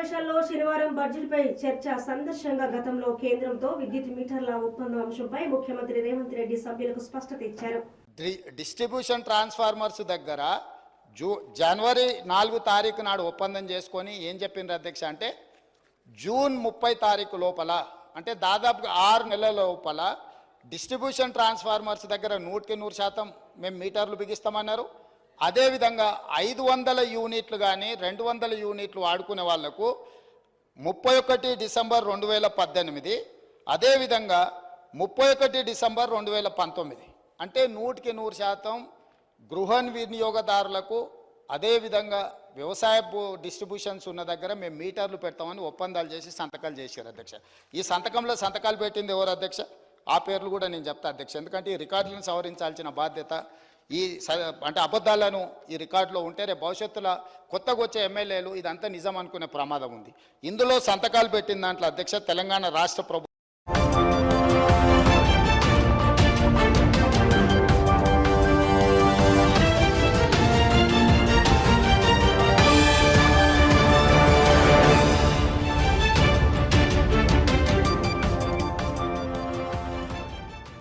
సమావేశాల్లో శనివారం బడ్జెట్పై చర్చ సందర్శనంగా గతంలో కేంద్రంతో విద్యుత్ మీటర్ల ఒప్పందం అంశంపై ముఖ్యమంత్రి రేవంత్ రెడ్డి సభ్యులకు స్పష్టత ఇచ్చారు. డిస్ట్రిబ్యూషన్ ట్రాన్స్ఫార్మర్స్ దగ్గర జనవరి 4 తారీఖు నాడు ఒప్పందం చేసుకొని ఏం చెప్పిండ్రు అధ్యక్ష అంటే జూన్ 30 తారీఖు లోపల అంటే దాదాపుగా 6 నెలల లోపల డిస్ట్రిబ్యూషన్ ట్రాన్స్ఫార్మర్స్ దగ్గర 100% మేము మీటర్లు బిగిస్తామన్నారు. అదేవిధంగా 500 యూనిట్లు కానీ 200 యూనిట్లు వాడుకునే వాళ్లకు 31 డిసెంబర్ 2018 అదేవిధంగా 31 డిసెంబర్ 2019 అంటే 100% గృహ వినియోగదారులకు అదేవిధంగా వ్యవసాయ డిస్ట్రిబ్యూషన్స్ ఉన్న దగ్గర మేము మీటర్లు పెడతామని ఒప్పందాలు చేసి సంతకాలు చేశారు అధ్యక్ష. ఈ సంతకంలో సంతకాలు పెట్టింది ఎవరు అధ్యక్ష? ఆ పేర్లు కూడా నేను చెప్తా అధ్యక్ష, ఎందుకంటే ఈ రికార్డులను సవరించాల్సిన బాధ్యత ఈ అంటే అబద్ధాలను ఈ రికార్డులో ఉంటే రేపు భవిష్యత్తులో కొత్తగా వచ్చే ఎమ్మెల్యేలు ఇదంతా నిజం అనుకునే ప్రమాదం ఉంది. ఇందులో సంతకాలు పెట్టిన దాంట్లో అధ్యక్ష తెలంగాణ రాష్ట్ర ప్రభుత్వం